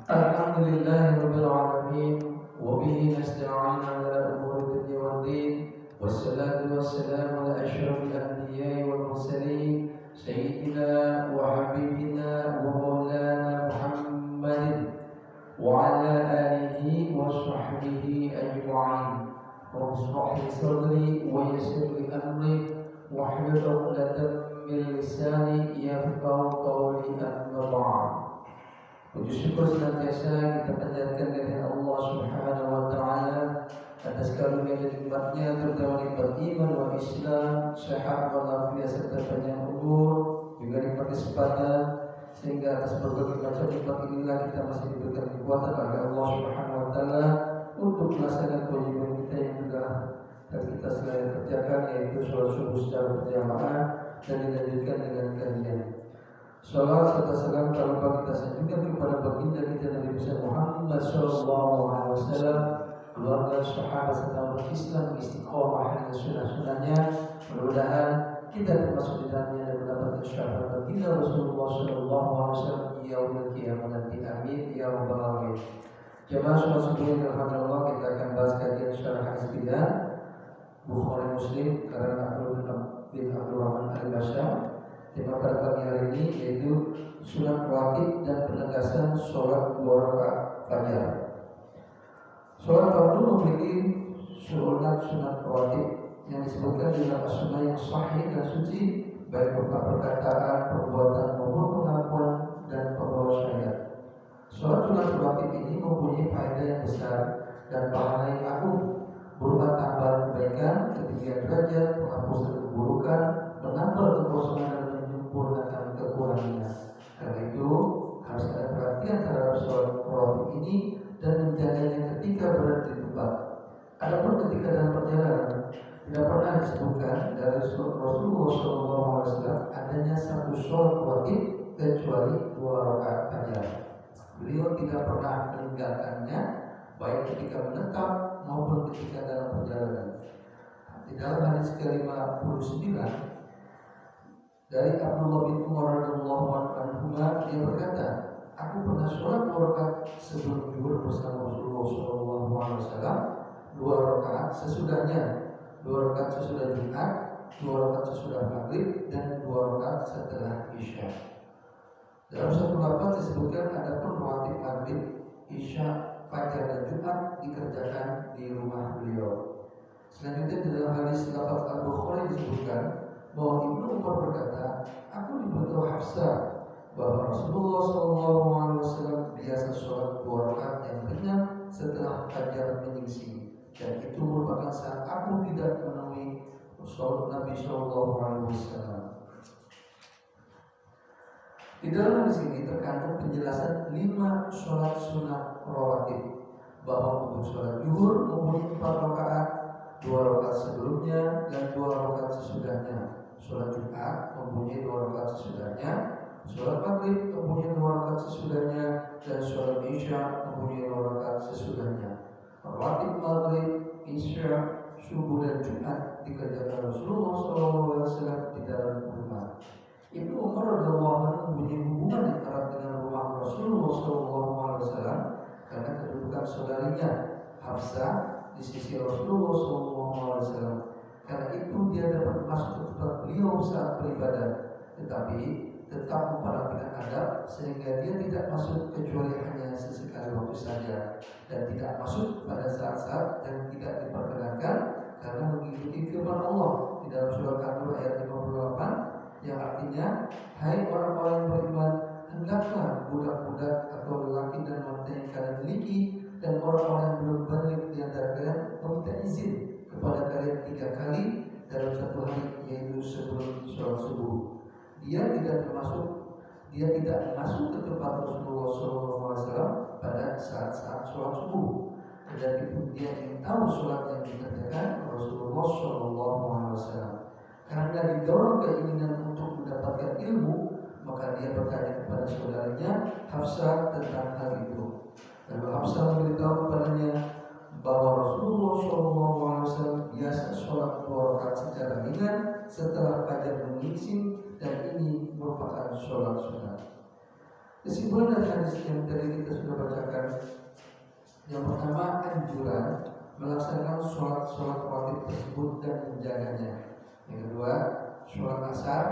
Alhamdulillahi rabbil alamin wa bihi nasta'in ala umuri dunya wad din wassalatu wassalamu ala asyrafil anbiya'i wal mursalin sayyidina wa habibina wa maulana Muhammadin wa ala alihi wa sahbihi ajma'in. Rabbi shrah li sadri wa yassir li amri wahlul 'uqdatam min lisani yafqahu qawli, amma ba'd. Puji syukur senantiasa kita panjatkan dari Allah Subhanahu wa taala atas karunia dan nikmatnya, terutama nikmat iman wa Islam, sehat walafiat serta panjang umur, juga nikmat kesempatan, sehingga atas berbagai macam nikmat inilah kita masih diberikan kekuatan oleh Allah Subhanahu wa taala untuk melaksanakan kewajiban kita yang sudah kita selalu kerjakan, yaitu sholat subuh secara berjamaah dan dilanjutkan dengan kajian. Salawat serta salam tak lupa kita sanjungkan kepada baginda kita Nabi besar Muhammad SAW, keluarga, sahabat serta umat Islam istiqomah dengan sunnah-sunnahnya. Mudah-mudahan kita termasuk di dalamnya dan mendapatkan syafaat baginda Rasulullah SAW di yaumil qiyamah nanti. Amin ya rabbal alamin. Jemaah sholat subuh yang dirahmati Allah, kita akan bahas kajian syarah hadis pilihan Bukhari Muslim karena bin Abdul Rahman Al-Bashar. Tema pada pagi hari ini yaitu sunat rawatib dan penegasan sholat 2 rakaat fajar. Sholat fardu memiliki sunat rawatib yang disebutkan di dalam sunnah yang sahih dan suci, baik berupa perkataan, perbuatan maupun pengakuan dan pembawa syariat. Sholat sunat rawatib ini mempunyai faedah yang besar dan pahala yang agung, berupa tambahan kebaikan, ketinggian derajat, penghapusan keburukan, menambah kekosongan dan menyempurnakan kekurangannya. Karena itu harus ada perhatian terhadap sholat rawatib ini dan menjaganya ketika berada di tempat. Adapun ketika dalam perjalanan, tidak pernah disebutkan dari Rasulullah SAW adanya satu sholat rawatib kecuali 2 rakaat fajar. Beliau tidak pernah meninggalkannya, baik ketika menetap maupun ketika dalam perjalanan. Di dalam hadis ke-59 dari Abdullah bin Umar radhiyallahu anhu, dia berkata, aku pernah sholat 2 rakaat sebelum zuhur bersama Rasulullah SAW, 2 rakaat sesudahnya, 2 rakaat sesudah Jumat, 2 rakaat sesudah maghrib, dan 2 rakaat setelah isya. Dalam satu lafaz disebutkan adapun rawatib maghrib, isya, fajar dan Jumat dikerjakan di rumah beliau. Selanjutnya di dalam hadis lafaz Al-Bukhari disebutkan bahwa Ibnu Umar berkata, aku diberitahu Hafsah bahwa Rasulullah SAW biasa sholat 2 rakaat yang ringan setelah fajar menyingsing, dan itu merupakan saat aku tidak menemui sholat Nabi SAW. Di dalam hadis ini terkandung penjelasan 5 sholat sunat rawatib, bahwa untuk sholat zuhur mempunyai 4 rakaat, 2 rakaat sebelumnya dan 2 rakaat sesudahnya. Sholat Jumat mempunyai 2 rakaat sesudahnya, sholat maghrib mempunyai 2 rakaat sesudahnya, dan sholat isya mempunyai 2 rakaat sesudahnya. Rawatib maghrib, isya, subuh dan Jumat dikerjakan Rasulullah SAW di dalam rumah. Ibnu Umar radhiyallahu anhu mempunyai hubungan yang erat dengan rumah Rasulullah SAW karena kedudukan saudarinya Hafsah di sisi Rasulullah SAW. Karena itu dia dapat masuk ke tempat beliau saat beribadah, tetapi tetap memperhatikan adab sehingga dia tidak masuk kecuali hanya sesekali waktu saja, dan tidak masuk pada saat-saat yang tidak diperkenankan karena mengikuti firman Allah di dalam surah An-Nur ayat 58 yang artinya, hai orang-orang yang beriman, hendaklah budak-budak atau lelaki dan wanita yang kalian miliki dan orang-orang yang belum balik di antara kalian meminta izin kepada kalian 3 kali dalam satu hari, yaitu sebelum sholat subuh. Dia tidak masuk ke tempat Rasulullah SAW pada saat-saat sholat subuh. Dan dia ingin tahu sholat yang dikerjakan Rasulullah SAW. Karena didorong keinginan untuk mendapatkan ilmu, maka dia bertanya kepada saudaranya Hafsah tentang hal itu. Lalu Hafsah memberitahu kepadanya bahwa Rasulullah SAW biasa sholat 2 rakaat secara ringan setelah fajar menyingsing, dan ini merupakan sholat sunat. Kesimpulan dari hadis yang tadi kita sudah baca anjuran melaksanakan sholat rawatib tersebut dan menjaganya. Yang kedua, sholat asar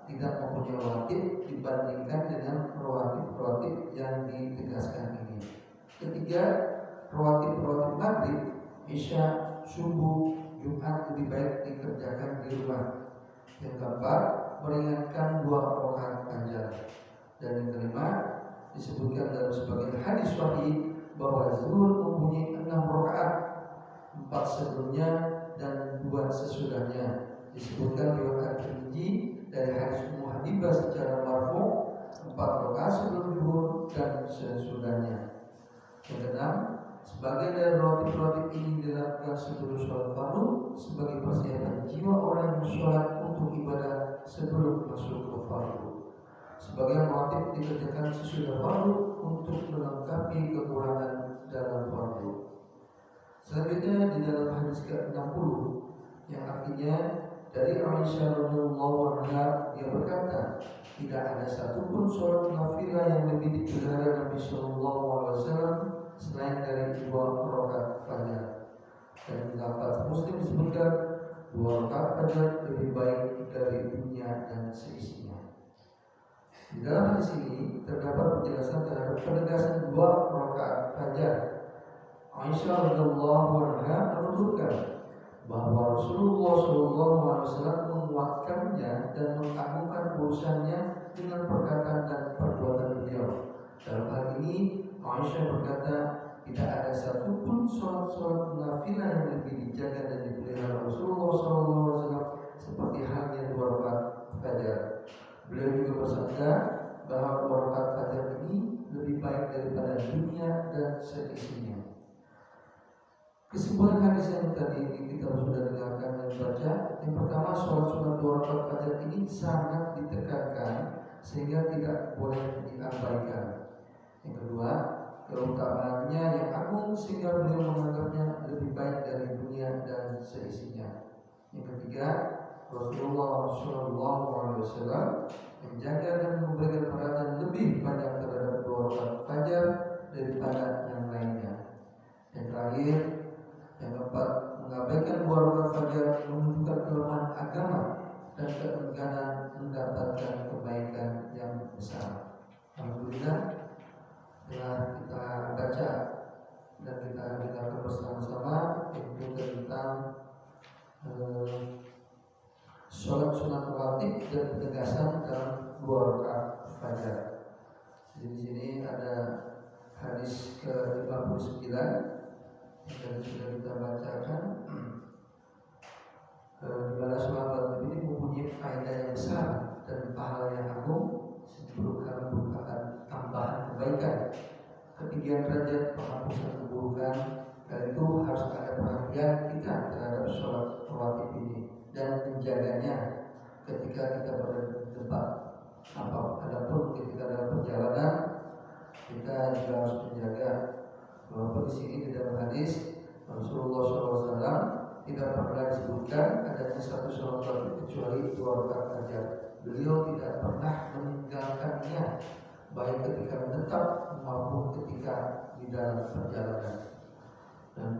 tidak mempunyai rawatib dibandingkan dengan rawatib yang ditegaskan ini. Ketiga, rawatib maghrib, isya, subuh, Jumat lebih baik dikerjakan di rumah. Yang keempat, meringankan 2 rakaat fajar. Dan yang kelima, disebutkan dalam sebagian hadis sahih bahwa zuhur mempunyai 6 rakaat, 4 sebelumnya dan 2 sesudahnya. Disebutkan riwayat Tirmidzi dari hadis Ummu Habibah secara marfu, 4 rakaat sebelum zuhur dan sesudahnya. Yang keenam, sebagian dari rawatib ini dilakukan sebelum sholat fardu sebagai persiapan jiwa orang yang sholat untuk ibadah sebelum masuk ke fardu. Sebagian rawatib dikerjakan sesudah fardu untuk melengkapi kekurangan dalam fardu. Selanjutnya di dalam hadis ke-60 yang artinya dari Aisyah radhiyallahu anha, dia berkata, tidak ada satupun sholat nafilah yang lebih dipelihara Nabi sallallahu alaihi wasallam selain dari 2 rakaat fajar. Dan di lafaz Muslim disebutkan 2 rakaat fajar lebih baik dari dunia dan seisinya. Di dalam hadis ini terdapat penjelasan terhadap penegasan 2 rakaat fajar. Aisyah radhiyallahu anha menuturkan bahwa Rasulullah SAW menguatkannya dan mengagungkan urusannya dengan perkataan dan perbuatan beliau. Dalam hal ini Aisyah berkata, tidak ada satupun sholat nafilah yang lebih dijaga dan dipelihara Rasulullah SAW seperti halnya 2 rakaat fajar. Beliau juga bersabda bahwa 2 rakaat fajar ini lebih baik daripada dunia dan seisinya. Kesimpulan hadis yang tadi kita sudah dengarkan dan baca, yang pertama, sholat sunat 2 rakaat fajar ini sangat ditekankan sehingga tidak boleh diabaikan. Yang kedua, keutamaannya yang agung sehingga beliau menganggapnya lebih baik dari dunia dan seisinya. Yang ketiga, Rasulullah SAW menjaga dan memberikan perhatian lebih banyak terhadap 2 rakaat fajar daripada yang lainnya. Yang terakhir, yang keempat, mengabaikan 2 rakaat fajar menunjukkan kelemahan agama dan keengganan mendapatkan kebaikan yang besar. Alhamdulillah, telah kita baca dan kita dengarkan bersama-sama itu tentang sholat sunat rawatib dan penegasan dalam 2 rakaat fajar. Di sini ada hadis ke-59 yang sudah kita bacakan, di mana sholat rawatib ini mempunyai faedah yang besar dan pahala yang agung, merupakan tambahan kebaikan, ketinggian derajat, penghapusan keburukan, dan itu harus ada perhatian kita terhadap sholat rawatib ini dan menjaganya ketika kita berada di tempat. Adapun ketika dalam perjalanan kita juga harus menjaga. Walaupun di sini di dalam hadis Rasulullah SAW tidak pernah disebutkan adanya satu sholat rawatib kecuali 2 rakaat fajar. Beliau tidak pernah meninggalkannya, baik ketika menetap maupun ketika di dalam perjalanan. Dan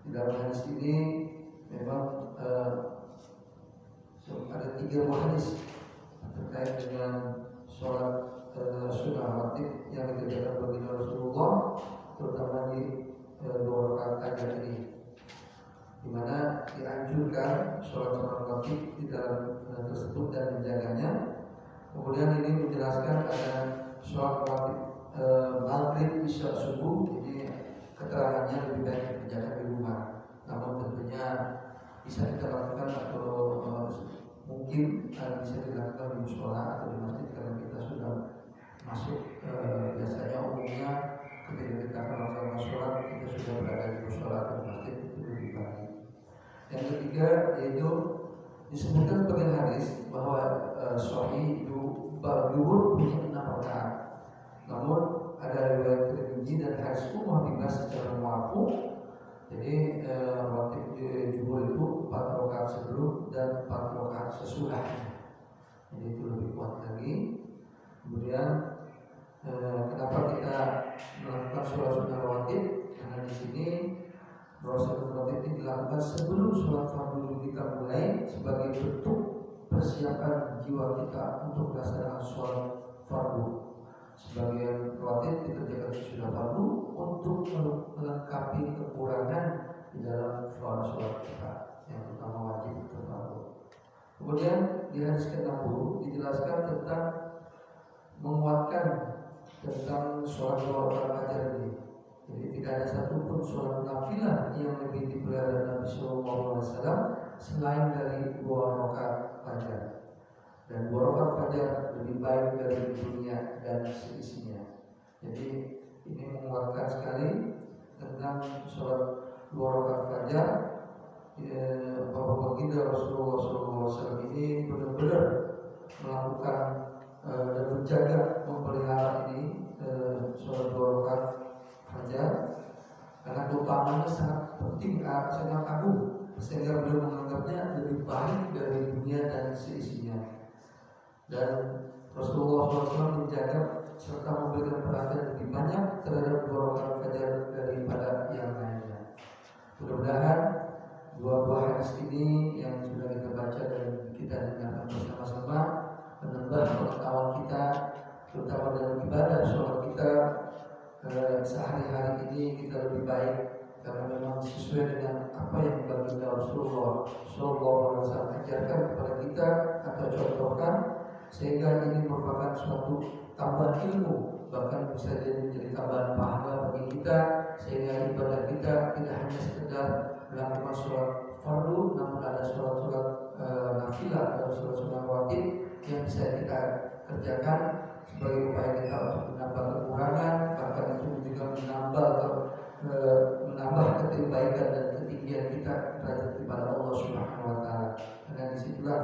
di dalam hadis ini memang ada 3 hadis terkait dengan sholat sunnah rawatib yang dikerjakan baginda Rasulullah, terutama di 2 rakaat fajar ini, di mana dianjurkan sholat rawatib di dalam tersebut dan menjaganya. Kemudian ini menjelaskan ada sholat rawatib maghrib, isya, subuh. Jadi keterangannya lebih baik dikerjakan di rumah. Namun tentunya bisa kita lakukan atau mungkin bisa dilakukan di mushola atau di masjid karena kita sudah masuk. Biasanya umumnya ketika kita melaksanakan sholat kita sudah berada di mushola atau di masjid, itu lebih baik. Yang ketiga yaitu disebutkan sebagai hadis bahwa sahih zuhur punya 6 rakaat. Namun ada riwayat Tirmidzi dan hadis Ummu Habibah secara marfu. Jadi rawatib zuhur itu 4 rakaat sebelum dan 4 rakaat sesudahnya. Jadi itu lebih kuat lagi. Kemudian kenapa kita melakukan sholat sunnah rawatib? Karena di sini Rasul Rotib ini dilakukan sebelum sholat fardu kita mulai sebagai bentuk persiapan jiwa kita untuk melaksanakan sholat fardu. Sebagian rotib dikerjakan sudah fardu untuk melengkapi kekurangan di dalam sholat kita yang pertama wajib itu fardu. Kemudian di hadis ke-60 dijelaskan tentang menguatkan tentang sholat dua rakaat fajar ini. Jadi tidak ada satupun sholat nafilah yang lebih dipelihara Nabi Sallallahu Alaihi Wasallam selain dari dua rakaat fajar. Dan dua rakaat fajar lebih baik dari dunia dan seisinya. Jadi ini menguatkan sekali tentang sholat dua rakaat fajar. Bahwa baginda Rasulullah SAW ini benar-benar melakukan dan menjaga memelihara ini sholat dua rakaat fajar karena keutamaannya sangat penting, sangat agung sehingga beliau menganggapnya lebih baik dari dunia dan seisinya. Dan Rasulullah SAW menjaga serta memberikan perhatian lebih banyak terhadap dua rakaat fajar daripada yang lainnya. Mudah-mudahan dua buah hadis ini yang sudah kita baca dan kita dengarkan bersama-sama menambah pengetahuan kita, terutama dalam ibadah sholat kita sehari-hari ini kita lebih baik karena memang sesuai dengan apa yang baginda Rasulullah SAW ajarkan kepada kita atau contohkan, sehingga ini merupakan suatu tambahan ilmu, bahkan bisa jadi menjadi tambahan pahala bagi kita, sehingga ibadah kita tidak hanya sekedar melakukan sholat fardu, namun ada sholat-sholat nafilah atau sholat-sholat wajib yang bisa kita kerjakan sebagai upaya kita untuk menambah kekurangan, bahkan itu juga menambah keteribaikan dan ketinggian kita derajat kepada Allah Subhanahu Wa Taala. Karena disitulah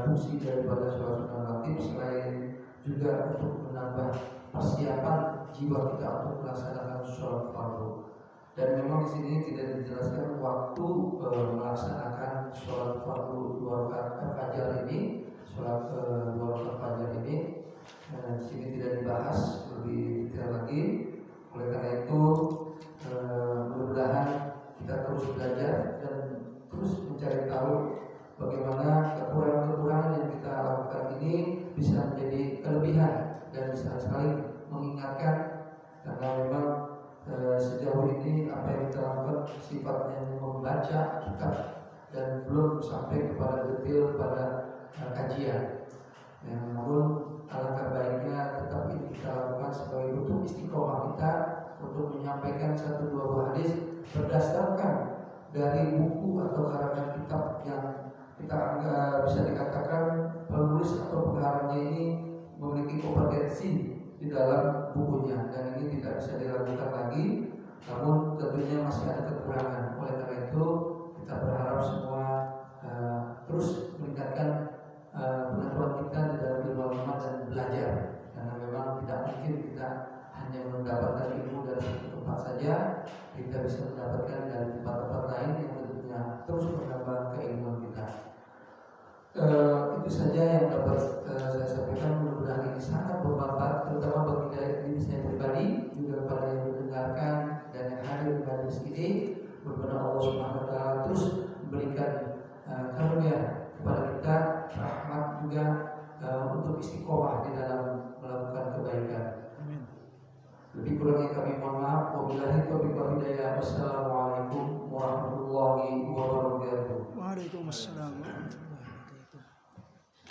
fungsi daripada sholat-sholat wajib selain juga untuk menambah persiapan jiwa kita untuk melaksanakan sholat fardu. Dan memang di sini tidak dijelaskan waktu melaksanakan sholat fardu dua rakaat fajar ini, sholat dua rakaat fajar ini. Di sini tidak dibahas lebih detail lagi. Oleh karena itu, mudah-mudahan kita terus belajar dan terus mencari tahu bagaimana kekurangan-kekurangan yang kita lakukan ini bisa menjadi kelebihan dan bisa saling mengingatkan, karena memang sejauh ini apa yang kita lakukan sifatnya membaca kitab dan belum sampai kepada detail pada kajian. Namun alangkah baiknya tetap ini kita lakukan sebagai bentuk istiqomah kita untuk menyampaikan satu dua buah hadis berdasarkan dari buku atau karangan kitab yang kita anggap bisa dikatakan penulis atau pengarangnya ini memiliki kompetensi di dalam bukunya, dan ini tidak bisa diragukan lagi. Namun tentunya masih ada kekurangan. Oleh karena itu kita berharap semua terus meningkatkan pengetahuan kita di dalam ilmu agama dan belajar, karena memang tidak mungkin kita hanya mendapatkan ilmu dari satu tempat saja. Kita bisa mendapatkan dari tempat-tempat lain yang tentunya terus menambah keilmuan kita. Itu saja yang dapat saya sampaikan. Mudah-mudahan ini sangat bermanfaat, terutama bagi diri saya pribadi, juga kepada yang mendengarkan dan yang hadir di majelis ini. Mudah-mudahan Allah Subhanahu Wa Taala terus memberikan karunia kepada kita, rahmat juga untuk istiqomah di dalam melakukan kebaikan. Amin. Lebih kurangnya kami mohon maaf. Wabillahi taufiq wal hidayah. Wassalamualaikum warahmatullahi wabarakatuh. Waalaikumsalam.